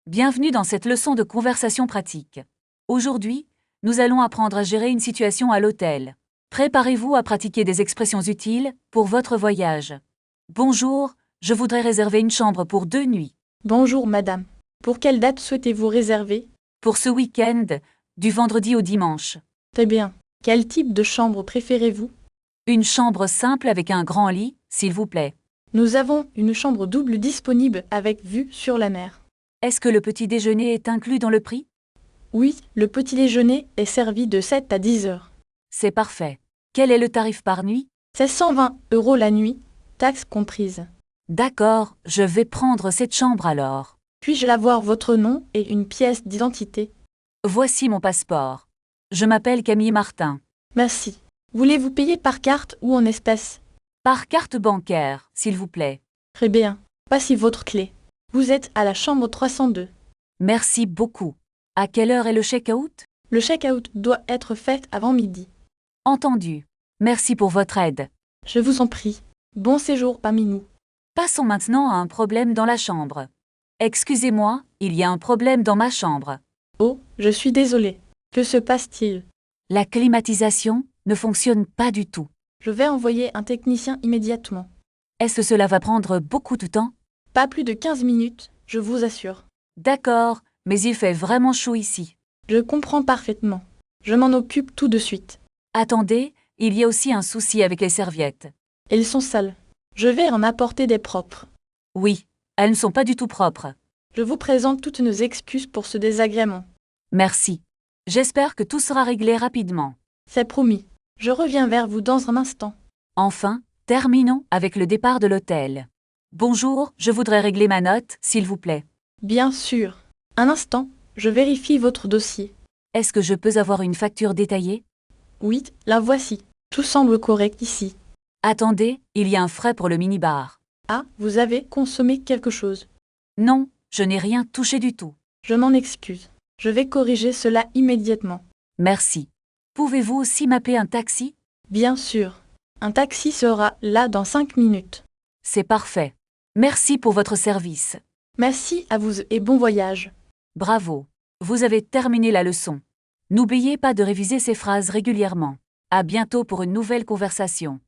Bienvenue dans cette leçon de conversation pratique. Aujourd'hui, nous allons apprendre à gérer une situation à l'hôtel. Préparez-vous à pratiquer des expressions utiles pour votre voyage. Bonjour, je voudrais réserver une chambre pour 2 nuits. Bonjour madame. Pour quelle date souhaitez-vous réserver? Pour ce week-end, du vendredi au dimanche. Très bien. Quel type de chambre préférez-vous? Une chambre simple avec un grand lit, s'il vous plaît. Nous avons une chambre double disponible avec vue sur la mer. Est-ce que le petit déjeuner est inclus dans le prix? Oui, le petit déjeuner est servi de 7 à 10 heures. C'est parfait. Quel est le tarif par nuit? C'est 120 € la nuit, taxes comprises. D'accord, je vais prendre cette chambre alors. Puis-je avoir votre nom et une pièce d'identité? Voici mon passeport. Je m'appelle Camille Martin. Merci. Voulez-vous payer par carte ou en espèces? Par carte bancaire, s'il vous plaît. Très bien. Voici votre clé. Vous êtes à la chambre 302. Merci beaucoup. À quelle heure est le check-out? Le check-out doit être fait avant midi. Entendu. Merci pour votre aide. Je vous en prie. Bon séjour parmi nous. Passons maintenant à un problème dans la chambre. Excusez-moi, il y a un problème dans ma chambre. Oh, je suis désolée. Que se passe-t-il? La climatisation ne fonctionne pas du tout. Je vais envoyer un technicien immédiatement. Est-ce que cela va prendre beaucoup de temps? Pas plus de 15 minutes, je vous assure. D'accord, mais il fait vraiment chaud ici. Je comprends parfaitement. Je m'en occupe tout de suite. Attendez, il y a aussi un souci avec les serviettes. Elles sont sales. Je vais en apporter des propres. Oui, elles ne sont pas du tout propres. Je vous présente toutes nos excuses pour ce désagrément. Merci. J'espère que tout sera réglé rapidement. C'est promis. Je reviens vers vous dans un instant. Enfin, terminons avec le départ de l'hôtel. Bonjour, je voudrais régler ma note, s'il vous plaît. Bien sûr. Un instant, je vérifie votre dossier. Est-ce que je peux avoir une facture détaillée? Oui, la voici. Tout semble correct ici. Attendez, il y a un frais pour le minibar. Ah, vous avez consommé quelque chose. Non, je n'ai rien touché du tout. Je m'en excuse. Je vais corriger cela immédiatement. Merci. Pouvez-vous aussi m'appeler un taxi? Bien sûr. Un taxi sera là dans 5 minutes. C'est parfait. Merci pour votre service. Merci à vous et bon voyage. Bravo. Vous avez terminé la leçon. N'oubliez pas de réviser ces phrases régulièrement. À bientôt pour une nouvelle conversation.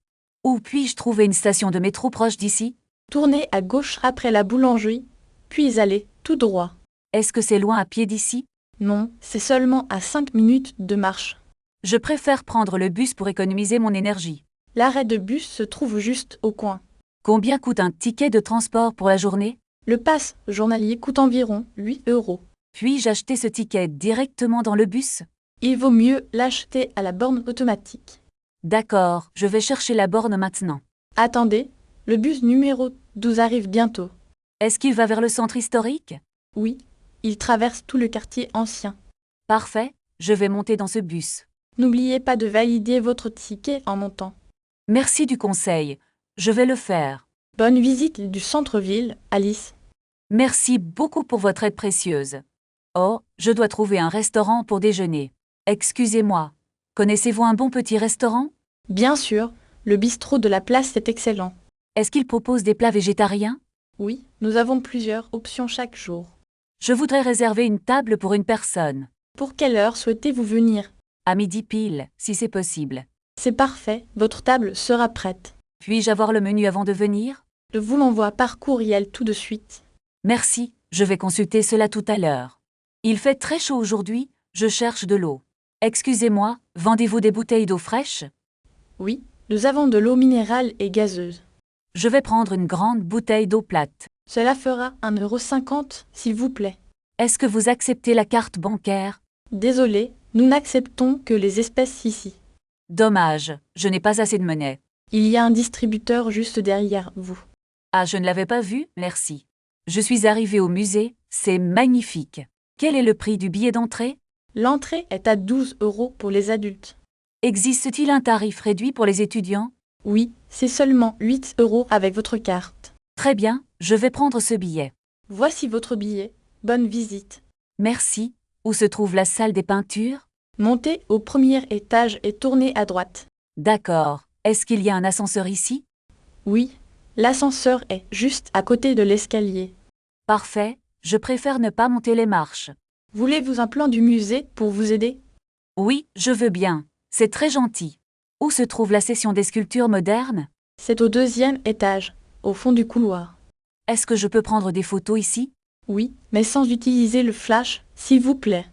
Où puis-je trouver une station de métro proche d'ici? Tournez à gauche après la boulangerie, puis allez tout droit. Est-ce que c'est loin à pied d'ici? Non, c'est seulement à 5 minutes de marche. Je préfère prendre le bus pour économiser mon énergie. L'arrêt de bus se trouve juste au coin. Combien coûte un ticket de transport pour la journée? Le pass journalier coûte environ 8 €. Puis-je acheter ce ticket directement dans le bus? Il vaut mieux l'acheter à la borne automatique. D'accord, je vais chercher la borne maintenant. Attendez, le bus numéro 12 arrive bientôt. Est-ce qu'il va vers le centre historique? Oui, il traverse tout le quartier ancien. Parfait, je vais monter dans ce bus. N'oubliez pas de valider votre ticket en montant. Merci du conseil. Je vais le faire. Bonne visite du centre-ville, Alice. Merci beaucoup pour votre aide précieuse. Oh, je dois trouver un restaurant pour déjeuner. Excusez-moi. Connaissez-vous un bon petit restaurant? Bien sûr, le bistrot de la place est excellent. Est-ce qu'il propose des plats végétariens? Oui, nous avons plusieurs options chaque jour. Je voudrais réserver une table pour une personne. Pour quelle heure souhaitez-vous venir? À midi pile, si c'est possible. C'est parfait, votre table sera prête. Puis-je avoir le menu avant de venir? Je vous l'envoie par courriel tout de suite. Merci, je vais consulter cela tout à l'heure. Il fait très chaud aujourd'hui, je cherche de l'eau. Excusez-moi, vendez-vous des bouteilles d'eau fraîche? Oui, nous avons de l'eau minérale et gazeuse. Je vais prendre une grande bouteille d'eau plate. Cela fera 1,50 €, s'il vous plaît. Est-ce que vous acceptez la carte bancaire? Désolé, nous n'acceptons que les espèces ici. Dommage, je n'ai pas assez de monnaie. Il y a un distributeur juste derrière vous. Ah, je ne l'avais pas vu, merci. Je suis arrivée au musée, c'est magnifique. Quel est le prix du billet d'entrée? L'entrée est à 12 € pour les adultes. Existe-t-il un tarif réduit pour les étudiants? Oui, c'est seulement 8 € avec votre carte. Très bien, je vais prendre ce billet. Voici votre billet. Bonne visite. Merci. Où se trouve la salle des peintures? Montez au premier étage et tournez à droite. D'accord. Est-ce qu'il y a un ascenseur ici? Oui, l'ascenseur est juste à côté de l'escalier. Parfait. Je préfère ne pas monter les marches. Voulez-vous un plan du musée pour vous aider? Oui, je veux bien. C'est très gentil. Où se trouve la section des sculptures modernes? C'est au deuxième étage, au fond du couloir. Est-ce que je peux prendre des photos ici? Oui, mais sans utiliser le flash, s'il vous plaît.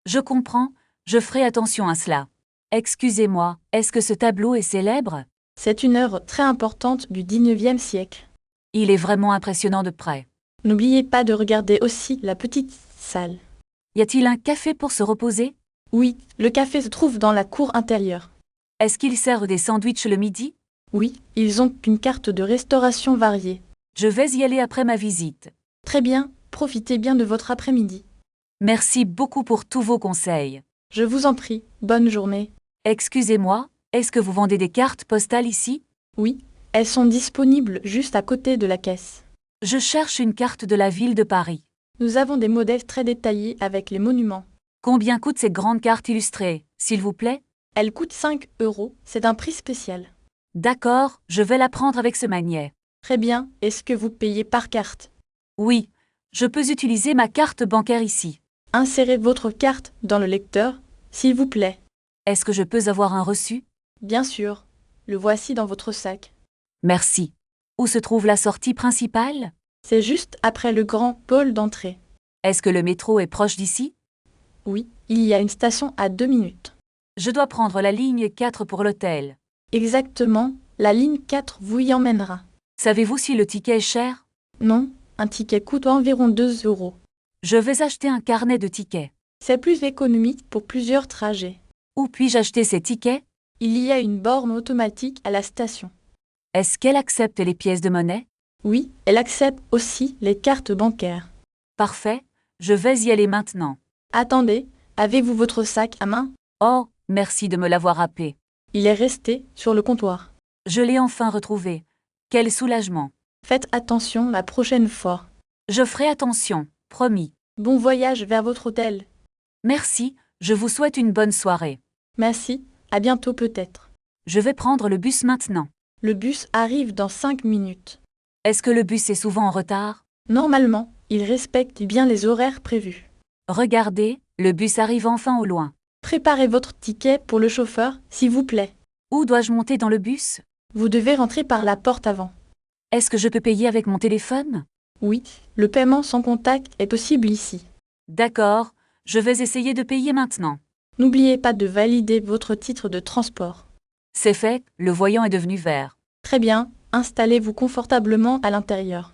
Je comprends, je ferai attention à cela. Excusez-moi, est-ce que ce tableau est célèbre? C'est une œuvre très importante du 19e siècle. Il est vraiment impressionnant de près. N'oubliez pas de regarder aussi la petite salle. Y a-t-il un café pour se reposer? Oui, le café se trouve dans la cour intérieure. Est-ce qu'ils servent des sandwichs le midi? Oui, ils ont une carte de restauration variée. Je vais y aller après ma visite. Très bien, profitez bien de votre après-midi. Merci beaucoup pour tous vos conseils. Je vous en prie, bonne journée. Excusez-moi, est-ce que vous vendez des cartes postales ici? Oui, elles sont disponibles juste à côté de la caisse. Je cherche une carte de la ville de Paris. Nous avons des modèles très détaillés avec les monuments. Combien coûtent ces grandes cartes illustrées, s'il vous plaît? Elles coûtent 5 €, c'est un prix spécial. D'accord, je vais la prendre avec ce magnet. Très bien, est-ce que vous payez par carte? Oui, je peux utiliser ma carte bancaire ici. Insérez votre carte dans le lecteur, s'il vous plaît. Est-ce que je peux avoir un reçu? Bien sûr, le voici dans votre sac. Merci. Où se trouve la sortie principale? C'est juste après le grand pôle d'entrée. Est-ce que le métro est proche d'ici? Oui, il y a une station à 2 minutes. Je dois prendre la ligne 4 pour l'hôtel. Exactement, la ligne 4 vous y emmènera. Savez-vous si le ticket est cher? Non, un ticket coûte environ 2 €. Je vais acheter un carnet de tickets. C'est plus économique pour plusieurs trajets. Où puis-je acheter ces tickets? Il y a une borne automatique à la station. Est-ce qu'elle accepte les pièces de monnaie? Oui, elle accepte aussi les cartes bancaires. Parfait, je vais y aller maintenant. Attendez, avez-vous votre sac à main? Oh, merci de me l'avoir rappelé. Il est resté sur le comptoir. Je l'ai enfin retrouvé. Quel soulagement. Faites attention la prochaine fois. Je ferai attention, promis. Bon voyage vers votre hôtel. Merci, je vous souhaite une bonne soirée. Merci, à bientôt peut-être. Je vais prendre le bus maintenant. Le bus arrive dans 5 minutes. Est-ce que le bus est souvent en retard? Normalement, il respecte bien les horaires prévus. Regardez, le bus arrive enfin au loin. Préparez votre ticket pour le chauffeur, s'il vous plaît. Où dois-je monter dans le bus? Vous devez rentrer par la porte avant. Est-ce que je peux payer avec mon téléphone? Oui, le paiement sans contact est possible ici. D'accord, je vais essayer de payer maintenant. N'oubliez pas de valider votre titre de transport. C'est fait, le voyant est devenu vert. Très bien, installez-vous confortablement à l'intérieur.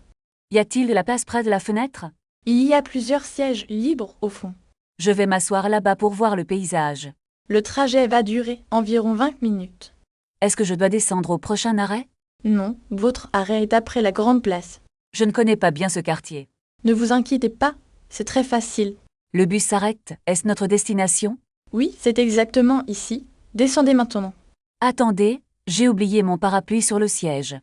Y a-t-il de la place près de la fenêtre? Il y a plusieurs sièges libres au fond. Je vais m'asseoir là-bas pour voir le paysage. Le trajet va durer environ 20 minutes. Est-ce que je dois descendre au prochain arrêt? Non, votre arrêt est après la grande place. Je ne connais pas bien ce quartier. Ne vous inquiétez pas, c'est très facile. Le bus s'arrête, est-ce notre destination? Oui, c'est exactement ici. Descendez maintenant. Attendez, j'ai oublié mon parapluie sur le siège.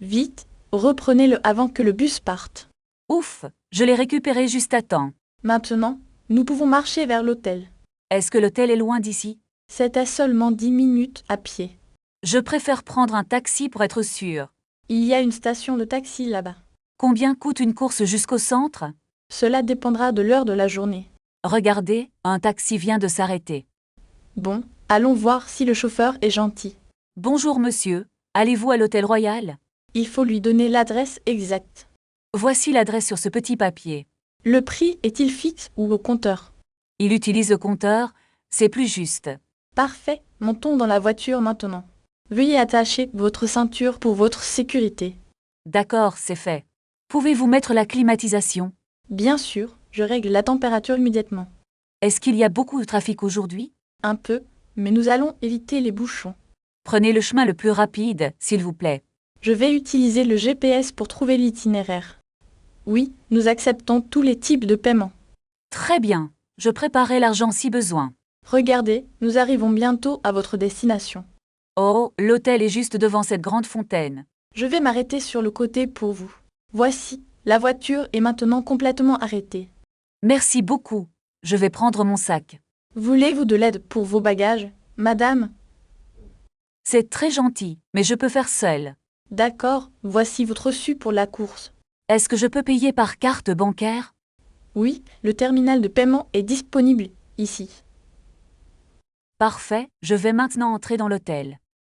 Vite, reprenez-le avant que le bus parte. Ouf, je l'ai récupéré juste à temps. Maintenant, nous pouvons marcher vers l'hôtel. Est-ce que l'hôtel est loin d'ici? C'est à seulement 10 minutes à pied. Je préfère prendre un taxi pour être sûr. Il y a une station de taxi là-bas. Combien coûte une course jusqu'au centre? Cela dépendra de l'heure de la journée. Regardez, un taxi vient de s'arrêter. Bon, allons voir si le chauffeur est gentil. Bonjour monsieur, allez-vous à l'hôtel Royal? Il faut lui donner l'adresse exacte. Voici l'adresse sur ce petit papier. Le prix est-il fixe ou au compteur? Il utilise le compteur, c'est plus juste. Parfait, montons dans la voiture maintenant. Veuillez attacher votre ceinture pour votre sécurité. D'accord, c'est fait. Pouvez-vous mettre la climatisation? Bien sûr, je règle la température immédiatement. Est-ce qu'il y a beaucoup de trafic aujourd'hui? Un peu, mais nous allons éviter les bouchons. Prenez le chemin le plus rapide, s'il vous plaît. Je vais utiliser le GPS pour trouver l'itinéraire. Oui, nous acceptons tous les types de paiement. Très bien, je préparerai l'argent si besoin. Regardez, nous arrivons bientôt à votre destination. Oh, l'hôtel est juste devant cette grande fontaine. Je vais m'arrêter sur le côté pour vous. Voici, la voiture est maintenant complètement arrêtée. Merci beaucoup. Je vais prendre mon sac. Voulez-vous de l'aide pour vos bagages, madame? C'est très gentil, mais je peux faire seul. D'accord, voici votre reçu pour la course. Est-ce que je peux payer par carte bancaire? Oui, le terminal de paiement est disponible ici. Parfait, je vais maintenant entrer dans l'hôtel.